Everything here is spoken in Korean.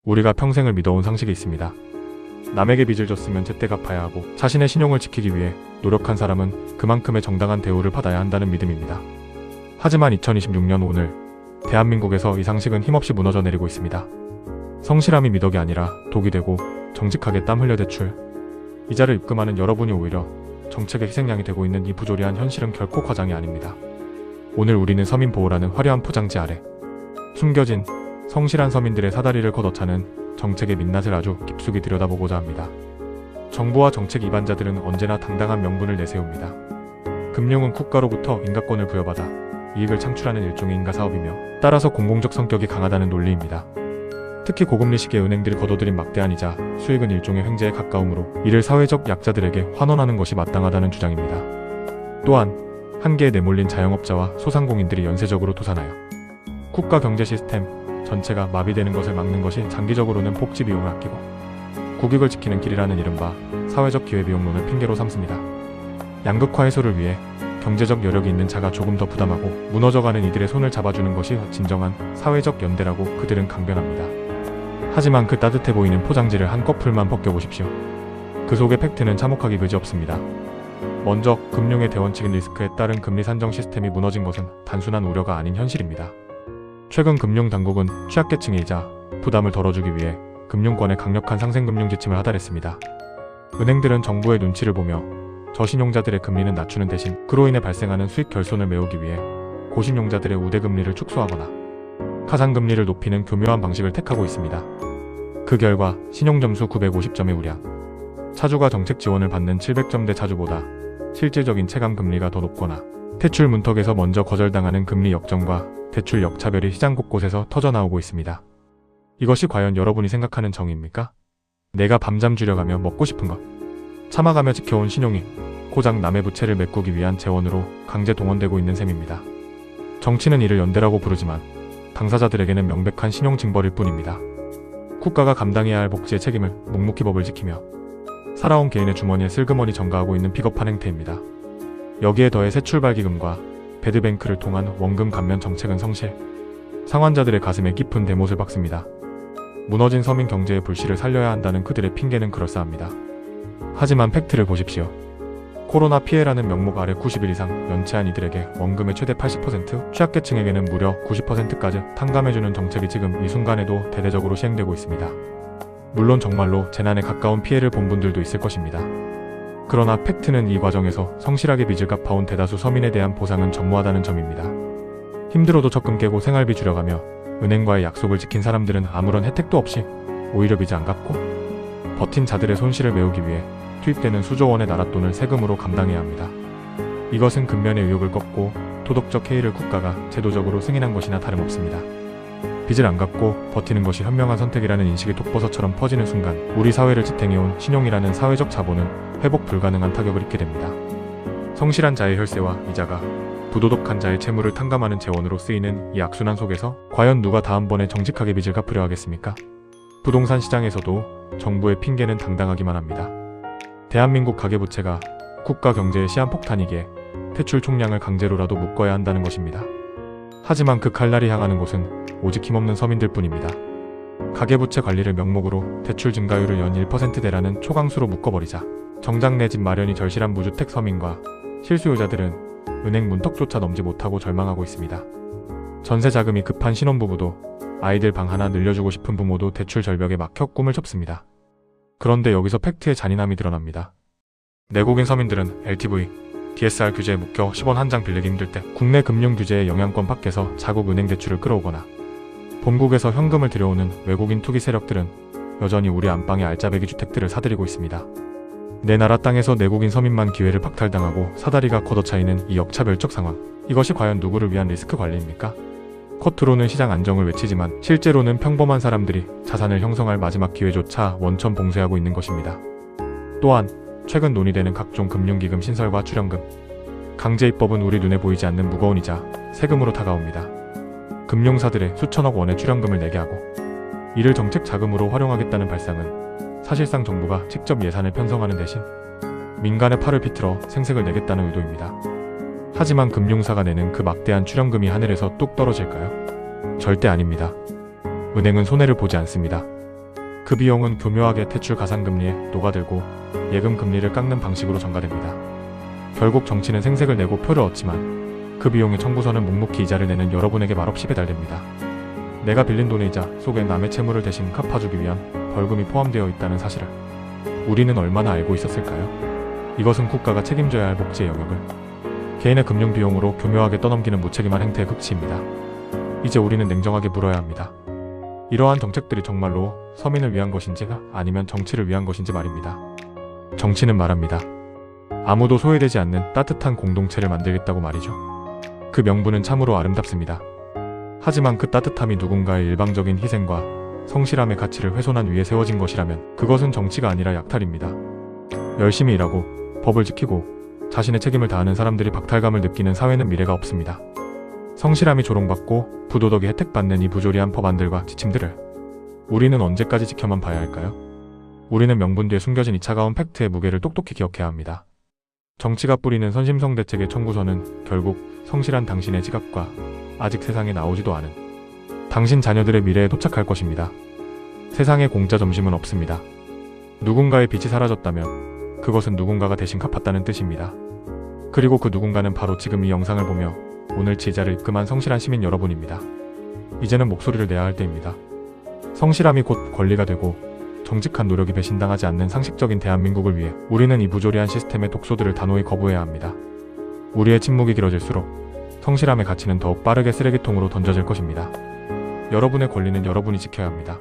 우리가 평생을 믿어온 상식이 있습니다. 남에게 빚을 졌으면 제때 갚아야 하고 자신의 신용을 지키기 위해 노력한 사람은 그만큼의 정당한 대우를 받아야 한다는 믿음입니다. 하지만 2026년 오늘 대한민국에서 이 상식은 힘없이 무너져 내리고 있습니다. 성실함이 미덕이 아니라 독이 되고 정직하게 땀 흘려 대출, 이자를 입금하는 여러분이 오히려 정책의 희생양이 되고 있는 이 부조리한 현실은 결코 과장이 아닙니다. 오늘 우리는 서민보호라는 화려한 포장지 아래 숨겨진 성실한 서민들의 사다리를 걷어차는 정책의 민낯을 아주 깊숙이 들여다보고자 합니다. 정부와 정책 이반자들은 언제나 당당한 명분을 내세웁니다. 금융은 국가로부터 인가권을 부여받아 이익을 창출하는 일종의 인가사업이며 따라서 공공적 성격이 강하다는 논리입니다. 특히 고금리 시기에 은행들이 거둬들인 막대한 이자, 수익은 일종의 횡재에 가까우므로 이를 사회적 약자들에게 환원하는 것이 마땅하다는 주장입니다. 또한 한계에 내몰린 자영업자와 소상공인들이 연쇄적으로 도산하여 국가 경제 시스템 전체가 마비되는 것을 막는 것이 장기적으로는 복지 비용을 아끼고 국익을 지키는 길이라는 이른바 사회적 기회비용론을 핑계로 삼습니다. 양극화 해소를 위해 경제적 여력이 있는 자가 조금 더 부담하고 무너져가는 이들의 손을 잡아주는 것이 진정한 사회적 연대라고 그들은 강변합니다. 하지만 그 따뜻해 보이는 포장지를 한꺼풀만 벗겨보십시오. 그 속의 팩트는 참혹하기 그지없습니다. 먼저 금융의 대원칙인 리스크에 따른 금리 산정 시스템이 무너진 것은 단순한 우려가 아닌 현실입니다. 최근 금융당국은 취약계층의 이자 부담을 덜어주기 위해 금융권의 강력한 상생금융 지침을 하달했습니다. 은행들은 정부의 눈치를 보며 저신용자들의 금리는 낮추는 대신 그로 인해 발생하는 수익 결손을 메우기 위해 고신용자들의 우대금리를 축소하거나 가상금리를 높이는 교묘한 방식을 택하고 있습니다. 그 결과 신용점수 950점의 우량, 차주가 정책 지원을 받는 700점대 차주보다 실질적인 체감금리가 더 높거나 대출 문턱에서 먼저 거절당하는 금리 역전과 대출 역차별이 시장 곳곳에서 터져나오고 있습니다. 이것이 과연 여러분이 생각하는 정의입니까? 내가 밤잠 줄여가며 먹고 싶은 것, 참아가며 지켜온 신용이 고작 남의 부채를 메꾸기 위한 재원으로 강제 동원되고 있는 셈입니다. 정치는 이를 연대라고 부르지만 당사자들에게는 명백한 신용징벌일 뿐입니다. 국가가 감당해야 할 복지의 책임을 묵묵히 법을 지키며 살아온 개인의 주머니에 슬그머니 전가하고 있는 비겁한 행태입니다. 여기에 더해 새출발기금과 배드뱅크를 통한 원금 감면 정책은 성실, 상환자들의 가슴에 깊은 대못을 박습니다. 무너진 서민 경제의 불씨를 살려야 한다는 그들의 핑계는 그럴싸합니다. 하지만 팩트를 보십시오. 코로나 피해라는 명목 아래 90일 이상 연체한 이들에게 원금의 최대 80%, 취약계층에게는 무려 90%까지 탕감해주는 정책이 지금 이 순간에도 대대적으로 시행되고 있습니다. 물론 정말로 재난에 가까운 피해를 본 분들도 있을 것입니다. 그러나 팩트는 이 과정에서 성실하게 빚을 갚아온 대다수 서민에 대한 보상은 전무하다는 점입니다. 힘들어도 적금 깨고 생활비 줄여가며 은행과의 약속을 지킨 사람들은 아무런 혜택도 없이 오히려 빚을 안 갚고 버틴 자들의 손실을 메우기 위해 투입되는 수조 원의 나랏돈을 세금으로 감당해야 합니다. 이것은 근면의 의욕을 꺾고 도덕적 해이를 국가가 제도적으로 승인한 것이나 다름없습니다. 빚을 안 갚고 버티는 것이 현명한 선택이라는 인식이 독버섯처럼 퍼지는 순간 우리 사회를 지탱해온 신용이라는 사회적 자본은 회복 불가능한 타격을 입게 됩니다. 성실한 자의 혈세와 이자가 부도덕한 자의 채무를 탕감하는 재원으로 쓰이는 이 악순환 속에서 과연 누가 다음번에 정직하게 빚을 갚으려 하겠습니까? 부동산 시장에서도 정부의 핑계는 당당하기만 합니다. 대한민국 가계부채가 국가 경제의 시한폭탄이기에 대출 총량을 강제로라도 묶어야 한다는 것입니다. 하지만 그 칼날이 향하는 곳은 오직 힘없는 서민들 뿐입니다. 가계부채 관리를 명목으로 대출 증가율을 연 1%대라는 초강수로 묶어버리자 정작 내 집 마련이 절실한 무주택 서민과 실수요자들은 은행 문턱조차 넘지 못하고 절망하고 있습니다. 전세 자금이 급한 신혼부부도 아이들 방 하나 늘려주고 싶은 부모도 대출 절벽에 막혀 꿈을 접습니다. 그런데 여기서 팩트의 잔인함이 드러납니다. 내국인 서민들은 LTV, DSR 규제에 묶여 10원 한 장 빌리기 힘들 때 국내 금융 규제의 영향권 밖에서 자국 은행 대출을 끌어오거나 본국에서 현금을 들여오는 외국인 투기 세력들은 여전히 우리 안방의 알짜배기 주택들을 사들이고 있습니다. 내 나라 땅에서 내국인 서민만 기회를 박탈당하고 사다리가 걷어차이는 이 역차별적 상황, 이것이 과연 누구를 위한 리스크 관리입니까? 겉으로는 시장 안정을 외치지만 실제로는 평범한 사람들이 자산을 형성할 마지막 기회조차 원천 봉쇄하고 있는 것입니다. 또한 최근 논의되는 각종 금융기금 신설과 출연금, 강제 입법은 우리 눈에 보이지 않는 무거운 이자, 세금으로 다가옵니다. 금융사들의 수천억 원의 출연금을 내게 하고 이를 정책 자금으로 활용하겠다는 발상은 사실상 정부가 직접 예산을 편성하는 대신 민간의 팔을 비틀어 생색을 내겠다는 의도입니다. 하지만 금융사가 내는 그 막대한 출연금이 하늘에서 뚝 떨어질까요? 절대 아닙니다. 은행은 손해를 보지 않습니다. 그 비용은 교묘하게 대출 가상금리에 녹아들고 예금 금리를 깎는 방식으로 전가됩니다. 결국 정치는 생색을 내고 표를 얻지만 그 비용의 청구서는 묵묵히 이자를 내는 여러분에게 말없이 배달됩니다. 내가 빌린 돈의 이자 속에 남의 채무를 대신 갚아주기 위한 벌금이 포함되어 있다는 사실을 우리는 얼마나 알고 있었을까요? 이것은 국가가 책임져야 할 복지의 영역을 개인의 금융 비용으로 교묘하게 떠넘기는 무책임한 행태의 극치입니다. 이제 우리는 냉정하게 물어야 합니다. 이러한 정책들이 정말로 서민을 위한 것인지 아니면 정치를 위한 것인지 말입니다. 정치는 말합니다. 아무도 소외되지 않는 따뜻한 공동체를 만들겠다고 말이죠. 그 명분은 참으로 아름답습니다. 하지만 그 따뜻함이 누군가의 일방적인 희생과 성실함의 가치를 훼손한 위에 세워진 것이라면 그것은 정치가 아니라 약탈입니다. 열심히 일하고 법을 지키고 자신의 책임을 다하는 사람들이 박탈감을 느끼는 사회는 미래가 없습니다. 성실함이 조롱받고 부도덕이 혜택받는 이 부조리한 법안들과 지침들을 우리는 언제까지 지켜만 봐야 할까요? 우리는 명분 뒤에 숨겨진 이 차가운 팩트의 무게를 똑똑히 기억해야 합니다. 정치가 뿌리는 선심성 대책의 청구서는 결국 성실한 당신의 지갑과 아직 세상에 나오지도 않은 당신 자녀들의 미래에 도착할 것입니다. 세상에 공짜 점심은 없습니다. 누군가의 빚이 사라졌다면 그것은 누군가가 대신 갚았다는 뜻입니다. 그리고 그 누군가는 바로 지금 이 영상을 보며 오늘 제자를 입금한 성실한 시민 여러분입니다. 이제는 목소리를 내야 할 때입니다. 성실함이 곧 권리가 되고 정직한 노력이 배신당하지 않는 상식적인 대한민국을 위해 우리는 이 부조리한 시스템의 독소들을 단호히 거부해야 합니다. 우리의 침묵이 길어질수록 성실함의 가치는 더욱 빠르게 쓰레기통으로 던져질 것입니다. 여러분의 권리는 여러분이 지켜야 합니다.